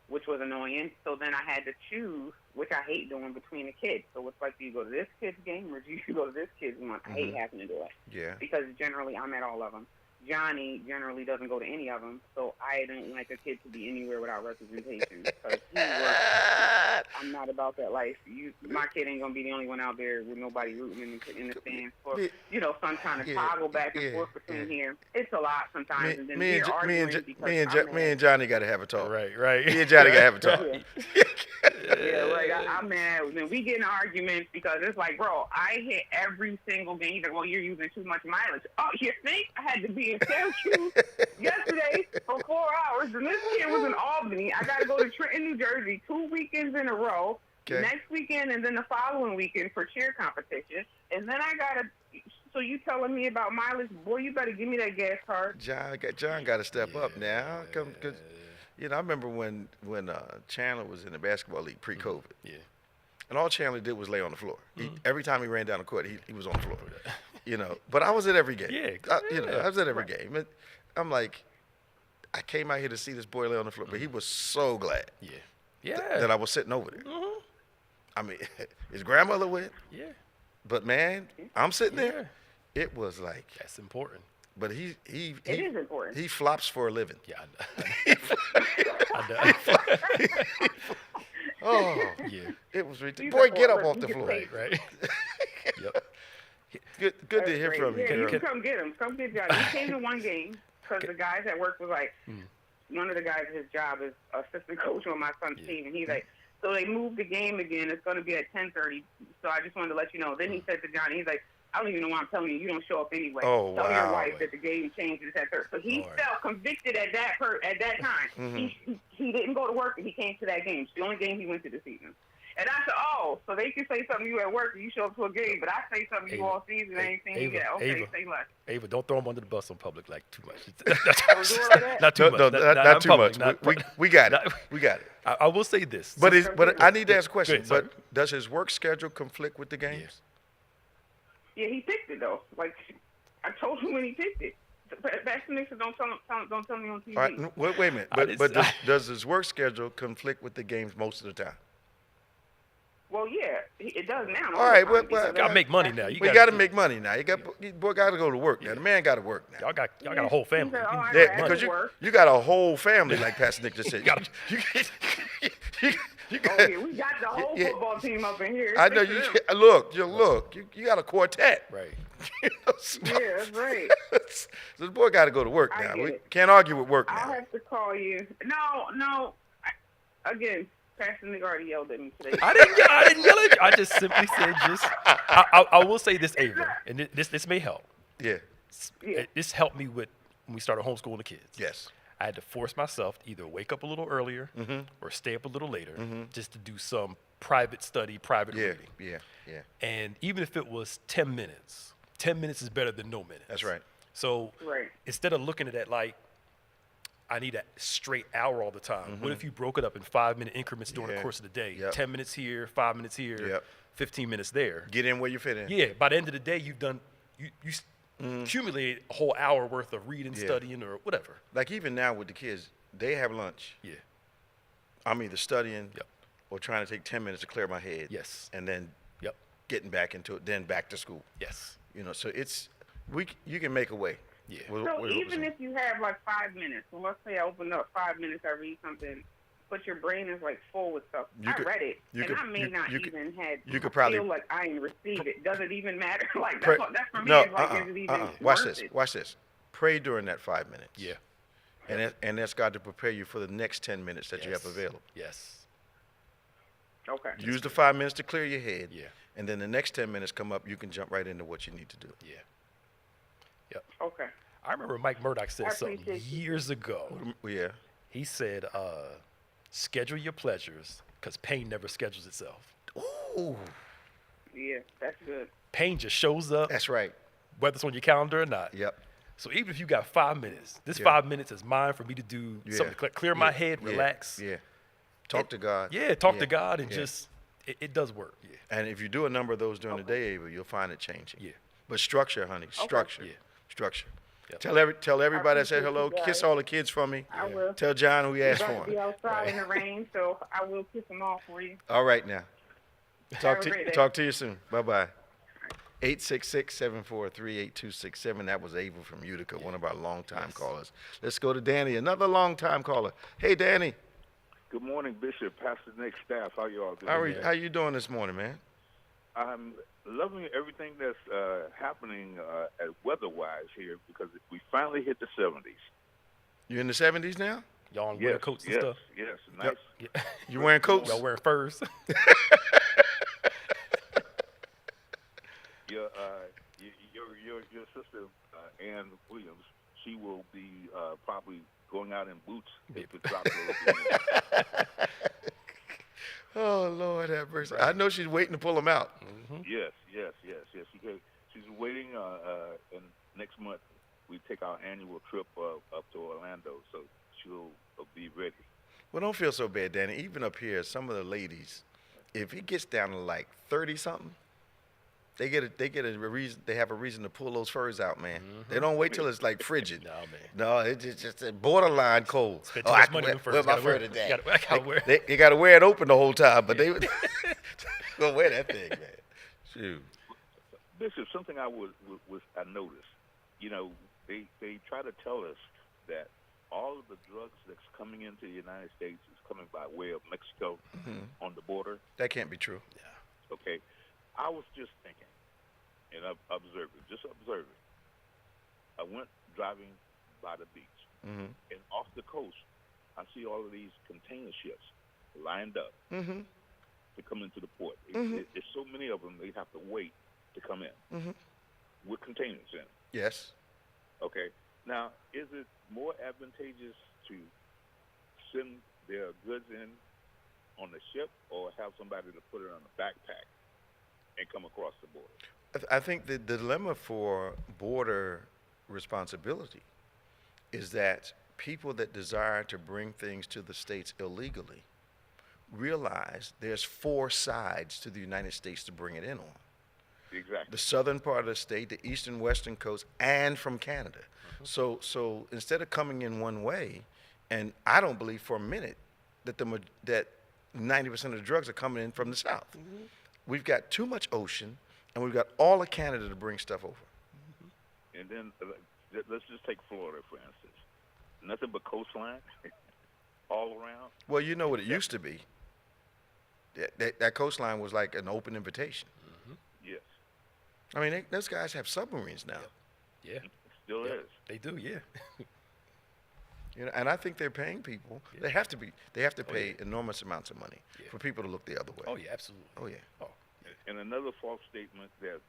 which was annoying. So then I had to choose, which I hate doing, between the kids. So it's like, do you go to this kid's game or do you go to this kid's one? I hate having to do it. Yeah. Because generally I'm at all of them. Johnny generally doesn't go to any of them, so I don't like a kid to be anywhere without representation. Because I'm not about that life. My kid ain't gonna be the only one out there with nobody rooting in the stands. For son trying to toggle back and forth between here. It's a lot sometimes. And then me and Johnny got to have a talk. Right. Me and Johnny got to have a talk. Right. I'm mad. Then we get in arguments because it's like, bro, I hit every single game. He's like, well, you're using too much mileage. Oh, you think? I had to be in Syracuse yesterday for 4 hours, and this kid was in Albany. I got to go to Trenton, New Jersey 2 weekends in a row. Next weekend and then the following weekend for cheer competition. And then I got to, so you telling me about mileage? Boy, you better give me that gas card. John got to step up now. Cause, I remember when Chandler was in the basketball league pre-COVID. Yeah. And all Chandler did was lay on the floor. Every time he ran down the court, he was on the floor. But I was at every game. I was at every game. And I'm like, I came out here to see this boy lay on the floor, but he was so glad that I was sitting over there. I mean, his grandmother went. Yeah. But, man, I'm sitting there. It was like. That's important. But it is important. He flops for a living. Yeah, I know. Oh, yeah. It was ridiculous. Boy, get up off the floor. Right. Yep. Good to hear from you. Yeah, you come get him. Come get Johnny. He came to one game because the guys at work was like, one of the guys, his job is assistant coach on my son's team, and he's like, so they moved the game again. It's going to be at 10:30. So I just wanted to let you know. Then he said to Johnny, he's like, I don't even know why I'm telling you. You don't show up anyway. Oh, Tell your wife that the game changes at 30. So he felt convicted at that time. He didn't go to work and he came to that game. It's the only game he went to this season. And I said, so they can say something to you at work and you show up to a game, but I say something to you all season and I ain't seen you yet. Okay, say less. Ava, don't throw him under the bus in public like too much. Not too much. Not too much. We got it. We got it. I will say this. But I need to ask a question. But does his work schedule conflict with the games? Yeah, he picked it though. Like I told him when he picked it. Bethany said, don't tell me on TV. All right, wait a minute. But does his work schedule conflict with the games most of the time? Well, yeah, it does now. All right, well, gotta make money now. You got to make money now. Boy got to go to work now. The man got to work now. Y'all got a whole family. Because you got a whole family, like Pastor Nick just said. We got the whole football team up in here. I know you. Look. You got a quartet. Right. Yeah, that's right. So the boy got to go to work now. We can't argue with work now. I'll have to call you. No. Again, Pastor Nick already yelled at me today. I didn't yell at you. I just simply said I will say this, Ava, and this may help. Yeah. This helped me when we started homeschooling the kids. Yes. I had to force myself to either wake up a little earlier or stay up a little later just to do some private study, private reading. Yeah. And even if it was 10 minutes, 10 minutes is better than no minutes. That's right. So instead of looking at it like I need a straight hour all the time, what if you broke it up in 5-minute increments during the course of the day? 10 minutes here, 5 minutes here, 15 minutes there. Get in where you fit in. Yeah. By the end of the day, you've done you accumulate a whole hour worth of reading, studying, or whatever. Like even now with the kids, they have lunch. Yeah. I'm either studying or trying to take 10 minutes to clear my head. Yes. And then getting back into it, then back to school. Yes. So you can make a way. Yeah. So even if you have like 5 minutes, so let's say I open up 5 minutes, I read something, but your brain is like full with stuff. I read it, and I may not even feel like I ain't received it. Does it even matter? Like that's for me. Is it even Watch this. Pray during that 5 minutes. Yeah. And ask God to prepare you for the next 10 minutes that you have available. Yes. Okay. Use the 5 minutes to clear your head. Yeah. And then the next 10 minutes come up, you can jump right into what you need to do. Yeah. Yep. Okay. I remember Mike Murdoch said something years ago. Yeah. He said, schedule your pleasures because pain never schedules itself. Ooh. Yeah, that's good. Pain just shows up. That's right. Whether it's on your calendar or not. Yep. So even if you got 5 minutes, this Yeah. 5 minutes is mine for me to do something, clear my head, Yeah. relax. Yeah. Talk to God. Yeah, talk Yeah. to God and Yeah. just, it does work. Yeah. And if you do a number of those during the day, Abel, you'll find it changing. Yeah. But structure, honey, structure. Yeah. Structure. Yep. Tell everybody I said appreciate hello. you guys. Kiss all the kids for me. I will. Tell John who he asked I'm for going to him. be outside in the rain, so I will kiss them all for you. All right now. Have a great day. Talk to you soon. Bye-bye. 866-743-8267. That was Abel from Utica, one of our longtime callers. Let's go to Danny, another longtime caller. Hey, Danny. Good morning, Bishop, Pastor Nick, staff. How you all doing? How you doing this morning, man? I'm loving everything that's happening at weather-wise here because we finally hit the 70s. You in the 70s now? Y'all wearing coats and stuff? Yes, nice. Yeah. You wearing coats? Y'all wearing furs? Your sister, Ann Williams, she will be probably going out in boots if it drops a little bit. Oh, Lord have mercy. I know she's waiting to pull them out. Yes. She's waiting, and next month we take our annual trip up to Orlando, so she'll be ready. Well, don't feel so bad, Danny. Even up here, some of the ladies, if it gets down to like 30-something, they have a reason to pull those furs out, man. They don't wait till it's like frigid. No, man. No, it's just a borderline cold. Spend too much money on furs. Wear my Gotta wear fur it. today. I gotta wear it. They got to wear it open the whole time, but they gonna wear that thing, man. Shoot. Bishop, something I noticed, they try to tell us that all of the drugs that's coming into the United States is coming by way of Mexico on the border. That can't be true. Yeah. Okay. I was just thinking, and just observing. I went driving by the beach, and off the coast, I see all of these container ships lined up to come into the port. There's so many of them, they have to wait to come in with containers in. Yes. Okay. Now, is it more advantageous to send their goods in on the ship or have somebody to put it on a backpack and come across the border? I think the dilemma for border responsibility is that people that desire to bring things to the States illegally realize there's 4 sides to the United States to bring it in on. Exactly. The southern part of the state, the eastern western coast, and from Canada. So instead of coming in one way, and I don't believe for a minute that 90% of the drugs are coming in from the south. We've got too much ocean, and we've got all of Canada to bring stuff over. And then let's just take Florida, for instance. Nothing but coastline all around. Well, you know what it used to be. That coastline was like an open invitation. Yes. I mean, those guys have submarines now. Yeah. Still is. They do, yeah. And I think they're paying people. They have to be. They have to pay enormous amounts of money for people to look the other way. Oh, yeah, absolutely. Oh, yeah. Oh. And another false statement that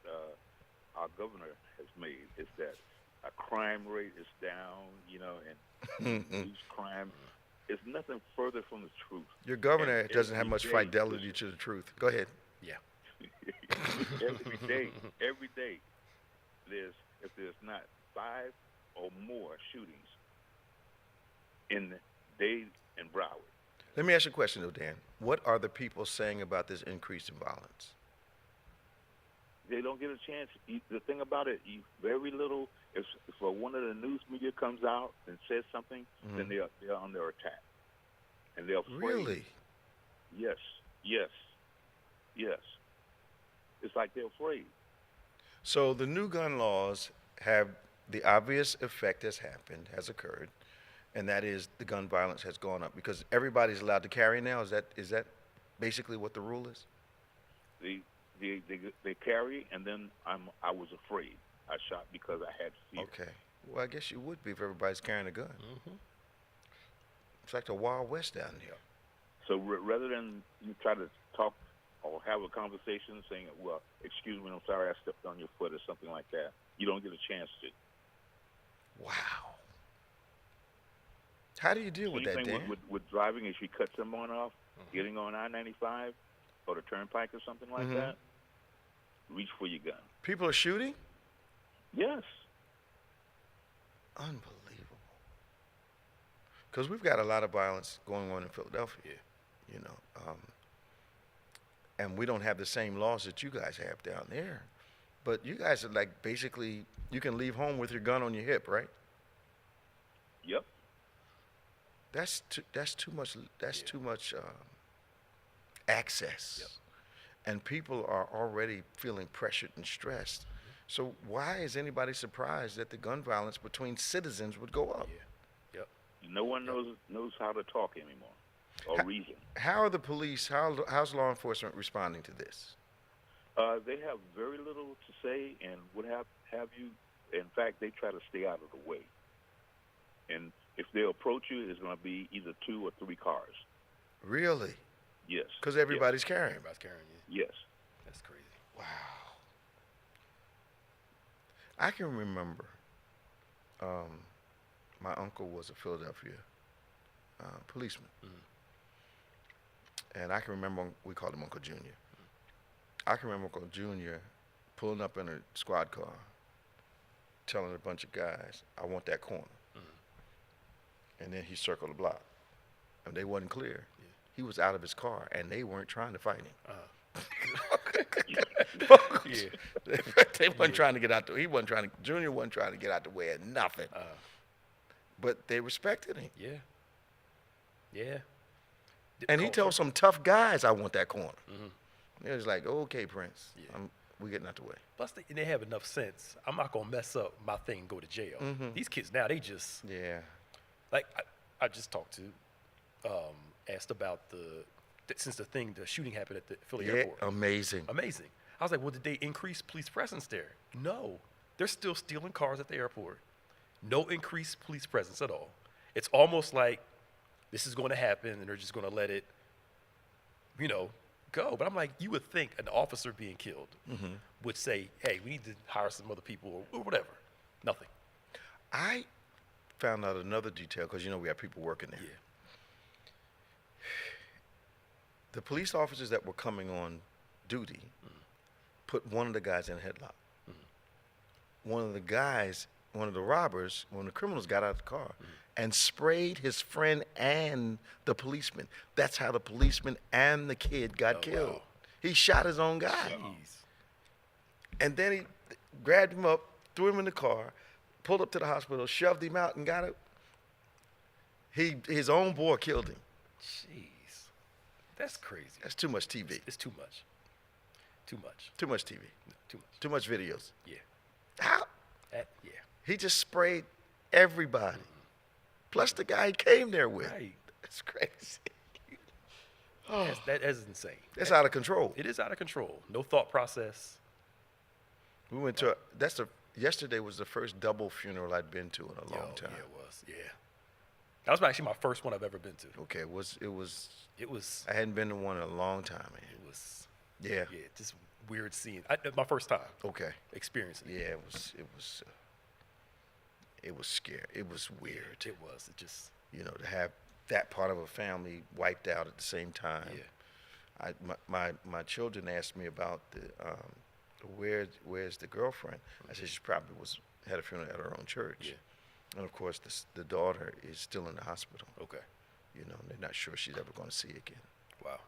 our governor has made is that our crime rate is down, and police crime is nothing further from the truth. Your governor And doesn't have every much day- fidelity to the truth. Go ahead. Yeah. every day, if there's not 5 or more shootings in Dade and Broward. Let me ask you a question, though, Dan. What are the people saying about this increase in violence? They don't get a chance. The thing about it, very little. If one of the news media comes out and says something, then they're on their attack, and they're afraid. Really? Yes. It's like they're afraid. So the new gun laws have the obvious effect has occurred, and that is the gun violence has gone up because everybody's allowed to carry now. Is that basically what the rule is? They carry, and then I was afraid. I shot because I had fear. Okay. Well, I guess you would be if everybody's carrying a gun. It's like the Wild West down here. So rather than you try to talk or have a conversation saying, well, excuse me, I'm sorry I stepped on your foot or something like that, you don't get a chance to. Wow. How do you deal with that, Same Dan? thing with driving, if you cut someone off, getting on I-95 or the turnpike or something like that, reach for your gun. People are shooting? Yes. Unbelievable. Because we've got a lot of violence going on in Philadelphia, you know. And we don't have the same laws that you guys have down there. But you guys are like basically, you can leave home with your gun on your hip, right? Yep. That's too much. That's too much access. Yep. And people are already feeling pressured and stressed. So why is anybody surprised that the gun violence between citizens would go up? Yep. No one knows how to talk anymore or reason. How are the police? How's law enforcement responding to this? They have very little to say and would have you. In fact, they try to stay out of the way. And if they approach you, it's going to be either 2 or 3 cars. Really? Yes. Because everybody's carrying. Everybody's carrying you. Yes. That's crazy. Wow. I can remember my uncle was a Philadelphia policeman. And I can remember, we called him Uncle Junior. I can remember Uncle Junior pulling up in a squad car, telling a bunch of guys, I want that corner. And then he circled the block. And they wasn't clear. He was out of his car, and they weren't trying to fight him. They wasn't trying to get out the, he wasn't trying to, Junior wasn't trying to get out the way of nothing. But they respected him. Yeah. Yeah. And he told some tough guys, I want that corner. They was like, okay, Prince, we're getting out the way. Plus, they have enough sense. I'm not going to mess up my thing and go to jail. These kids now, they just, like, I just talked to, asked about since the shooting happened at the Philly airport. Amazing. Amazing. I was like, well, did they increase police presence there? No. They're still stealing cars at the airport. No increased police presence at all. It's almost like this is going to happen and they're just going to let it, go. But I'm like, you would think an officer being killed would say, hey, we need to hire some other people or whatever. Nothing. I found out another detail because, we have people working there. The police officers that were coming on duty put one of the guys in a headlock. One of the robbers, one of the criminals got out of the car and sprayed his friend and the policeman. That's how the policeman and the kid got killed. Wow. He shot his own guy. Jeez. And then he grabbed him up, threw him in the car, pulled up to the hospital, shoved him out and got it. His own boy killed him. Jeez. That's crazy. That's too much TV. It's too much. Too much. Too much TV. Too much. Too much videos. Yeah. How? Yeah. He just sprayed everybody. Plus the guy he came there with. Right. That's crazy. That is insane. That's out of control. It is out of control. No thought process. We went to yesterday was the first double funeral I'd been to in a long time. Yeah, it was. Yeah. That was actually my first one I've ever been to. Okay, it was. I hadn't been to one in a long time, man. It was. Yeah. Yeah, just weird seeing. My first time. Okay. Experiencing it. Yeah, it was scary. It was weird. It was. It just. To have that part of a family wiped out at the same time. Yeah. My children asked me about where's the girlfriend? I said she probably had a funeral at her own church. Yeah. And of course, the daughter is still in the hospital. Okay. They're not sure she's ever going to see again. Wow.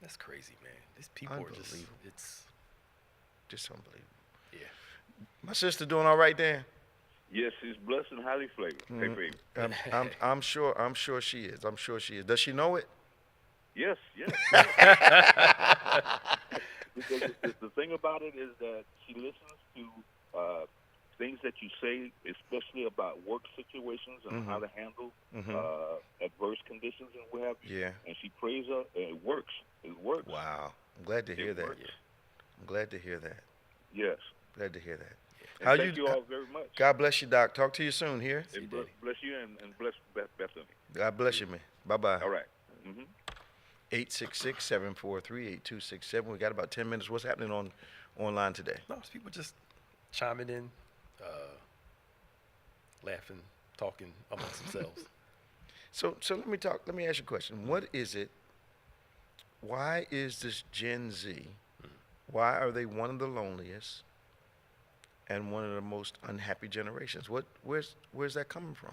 That's crazy, man. These people are just, it's just unbelievable. Yeah. My sister doing all right, Dan? Yes, she's blessed and highly favored. I'm sure she is. I'm sure she is. Does she know it? Yes. Because the thing about it is that she listens to things that you say, especially about work situations and how to handle adverse conditions and what have you. Yeah. And she prays up, and it works. It works. Wow. I'm glad to hear that. Works. I'm glad to hear that. Yes. Glad to hear that. And thank you all very much. God bless you, Doc. Talk to you soon here. And bless you and bless Bethany. God bless you, man. Bye-bye. All right. 866-743-8267. We got about 10 minutes. What's happening online today? No, it's people just chiming in, laughing, talking amongst themselves. So let me ask you a question. What is it? Why is this Gen Z? Why are they one of the loneliest? and one of the most unhappy generations. Where's that coming from?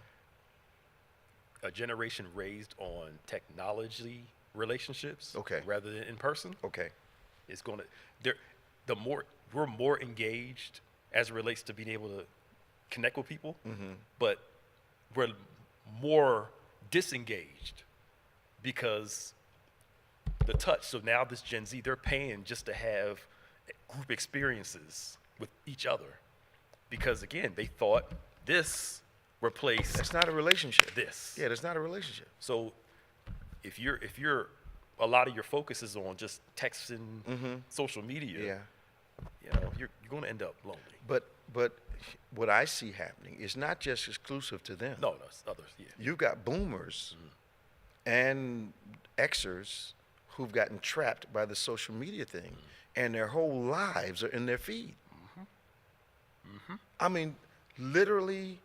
A generation raised on technology relationships, Okay. rather than in person. Okay. It's gonna we're more engaged as it relates to being able to connect with people, but we're more disengaged because the touch. So now this Gen Z, they're paying just to have group experiences with each other because again, they thought this replaced That's not a relationship. this. Yeah, that's not a relationship. So if you're a lot of your focus is on just texting, social media, you're going to end up lonely. But what I see happening is not just exclusive to them. No, it's others. Yeah. You've got boomers and Xers who've gotten trapped by the social media thing, and their whole lives are in their feed. I mean, literally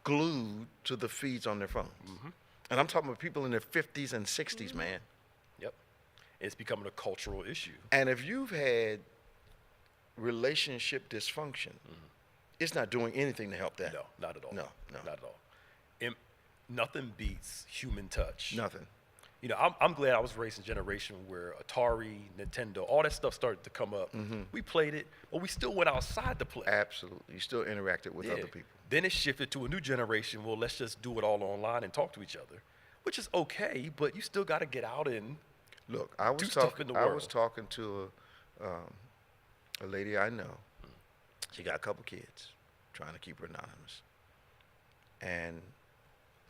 glued to the feeds on their phones. And I'm talking about people in their 50s and 60s, man. Yep. It's becoming a cultural issue. And if you've had relationship dysfunction, it's not doing anything to help that. No, not at all. No. Not at all. Nothing beats human touch. Nothing. You know, I'm glad I was raised in a generation where Atari, Nintendo, all that stuff started to come up. We played it, but we still went outside to play. Absolutely. You still interacted with other people. Then it shifted to a new generation. Well, let's just do it all online and talk to each other, which is okay, but you still got to get out and Look, I was talking to a lady I know. She got a couple kids, trying to keep her anonymous. And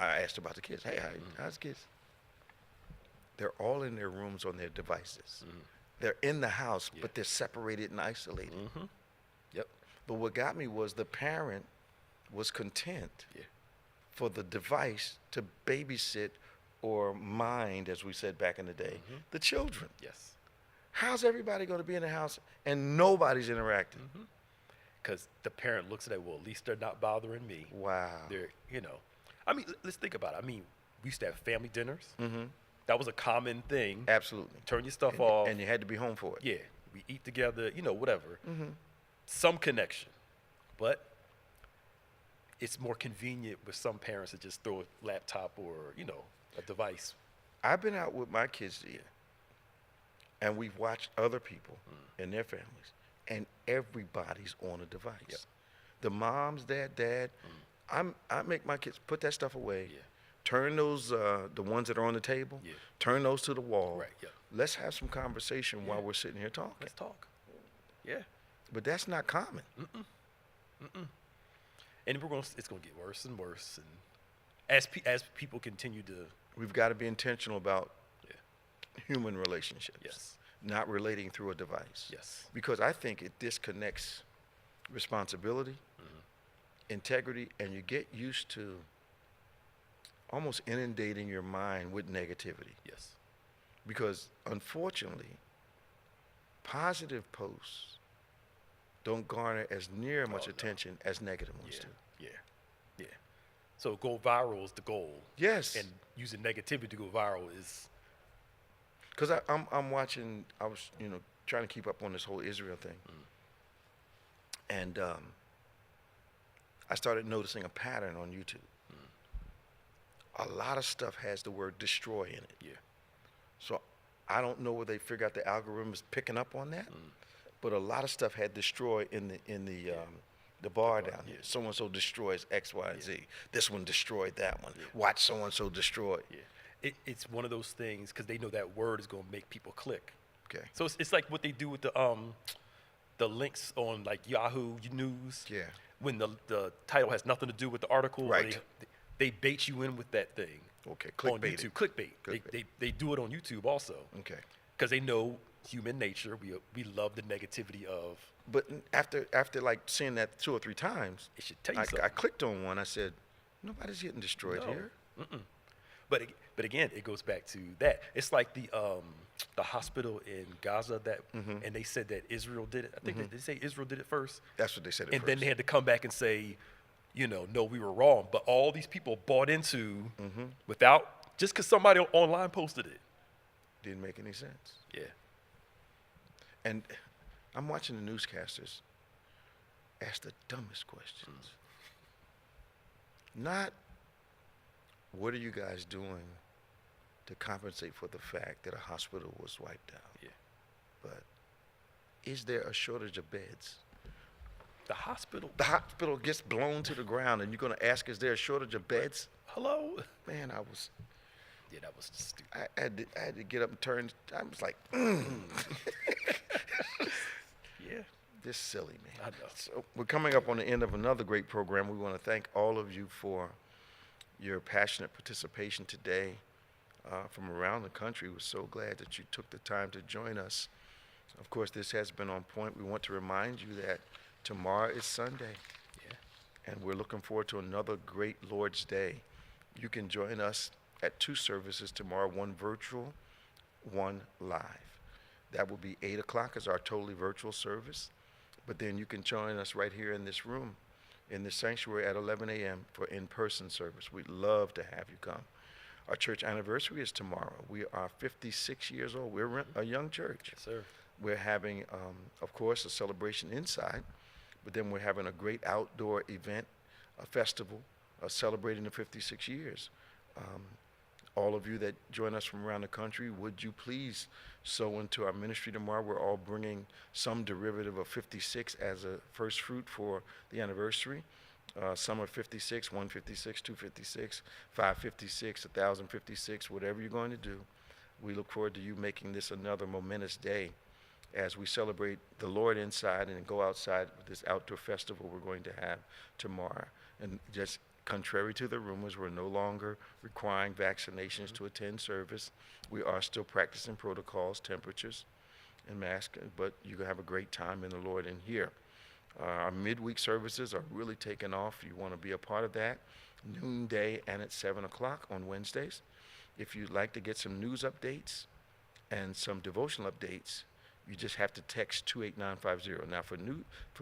I asked about the kids. Hey, how's the kids? They're all in their rooms on their devices. They're in the house, but they're separated and isolated. Yep. But what got me was the parent was content for the device to babysit or mind, as we said back in the day, the children. Yes. How's everybody going to be in the house and nobody's interacting? Because the parent looks at it, well, at least they're not bothering me. Wow. They're, I mean, let's think about it. I mean, we used to have family dinners. That was a common thing. Absolutely. Turn your stuff off. And you had to be home for it. Yeah. We eat together, whatever. Some connection. But it's more convenient with some parents to just throw a laptop or, a device. I've been out with my kids here, and we've watched other people and their families, and everybody's on a device. Yep. The moms, dad. I make my kids put that stuff away. Turn those, the ones that are on the table, turn those to the wall. Right, yeah. Let's have some conversation while we're sitting here talking. Let's talk. Yeah. But that's not common. And it's going to get worse and worse. And as people continue to... We've got to be intentional about human relationships. Yes. Not relating through a device. Yes. Because I think it disconnects responsibility, integrity, and you get used to almost inundating your mind with negativity. Yes. Because unfortunately, positive posts don't garner as near much attention as negative ones do. Yeah. So go viral is the goal. Yes. And using negativity to go viral is... Because I'm watching, I was, trying to keep up on this whole Israel thing. And I started noticing a pattern on YouTube. A lot of stuff has the word destroy in it. Yeah. So I don't know where they figure out the algorithm is picking up on that, but a lot of stuff had destroy in the bar down here. So-and-so destroys X, Y, and Z. This one destroyed that one. Watch so-and-so destroy. It's one of those things because they know that word is going to make people click. Okay. So it's like what they do with the links on like Yahoo News. Yeah. When the title has nothing to do with the article. Right. They bait you in with that thing. Okay. On YouTube. Clickbait. They do it on YouTube also. Okay. Because they know human nature. We love the negativity of. But after like seeing that 2 or 3 times, it should tell you something. I clicked on one. I said, nobody's getting destroyed here. But again, it goes back to that. It's like the hospital in Gaza that, and they said that Israel did it. I think they say Israel did it first. That's what they said at and first. Then they had to come back and say, no, we were wrong. But all these people bought into without, just because somebody online posted it. Didn't make any sense. Yeah. And I'm watching the newscasters, ask the dumbest questions. Not, what are you guys doing to compensate for the fact that a hospital was wiped out? Yeah. But is there a shortage of beds? The hospital. The hospital gets blown to the ground, and you're going to ask, is there a shortage of beds? Hello? Man, Yeah, that was stupid. I had to get up and turn. I was like, Yeah. this silly, man. I know. So we're coming up on the end of another great program. We want to thank all of you for your passionate participation today from around the country. We're so glad that you took the time to join us. Of course, this has been On Point. We want to remind you that tomorrow is Sunday. Yeah. And we're looking forward to another great Lord's Day. You can join us at 2 services tomorrow, one virtual, one live. That will be 8 o'clock as our totally virtual service. But then you can join us right here in this room, in the sanctuary at 11 a.m. for in-person service. We'd love to have you come. Our church anniversary is tomorrow. We are 56 years old. We're a young church. Yes, sir. We're having, of course, a celebration inside, but then we're having a great outdoor event, a festival, celebrating the 56 years. All of you that join us from around the country, would you please sow into our ministry tomorrow? We're all bringing some derivative of 56 as a first fruit for the anniversary. Some are 56, 156, 256, 556, 1056, whatever you're going to do. We look forward to you making this another momentous day as we celebrate the Lord inside and go outside with this outdoor festival we're going to have tomorrow. And just contrary to the rumors, we're no longer requiring vaccinations to attend service. We are still practicing protocols, temperatures, and masks, but you can have a great time in the Lord in here. Our midweek services are really taking off. You want to be a part of that, noonday and at 7 o'clock on Wednesdays. If you'd like to get some news updates and some devotional updates, you just have to text 28950. Now, for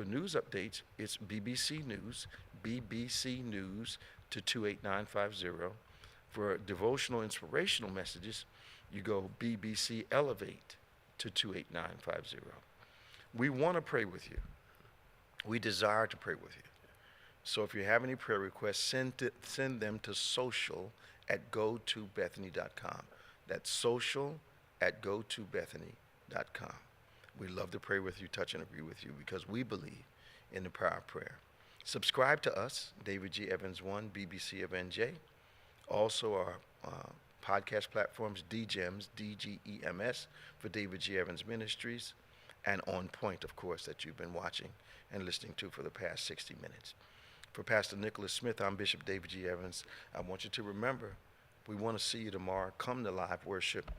news updates, it's BBC News to 28950. For devotional inspirational messages, you go BBC Elevate to 28950. We want to pray with you. We desire to pray with you. So if you have any prayer requests, send them to social@gotobethany.com. That's social@gotobethany.com. We love to pray with you, touch and agree with you, because we believe in the power of prayer. Subscribe to us, David G. Evans 1, BBC of NJ. Also our podcast platforms, DGEMS, DGEMS, for David G. Evans Ministries, and On Point, of course, that you've been watching and listening to for the past 60 minutes. For Pastor Nicholas Smith, I'm Bishop David G. Evans. I want you to remember, we want to see you tomorrow. Come to live worship.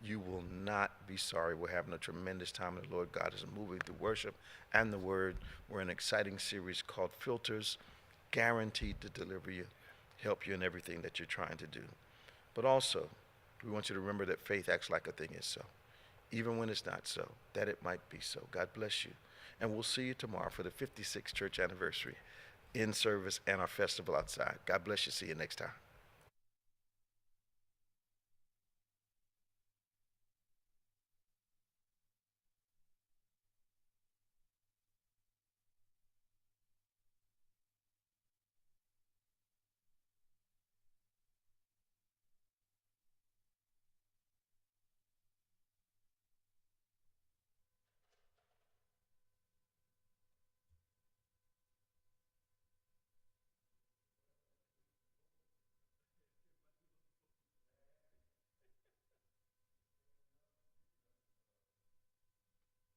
You will not be sorry. We're having a tremendous time in the Lord. God is moving through worship and the Word. We're in an exciting series called Filters, guaranteed to deliver you, help you in everything that you're trying to do. But also, we want you to remember that faith acts like a thing is so, even when it's not so, that it might be so. God bless you. And we'll see you tomorrow for the 56th church anniversary in service and our festival outside. God bless you. See you next time.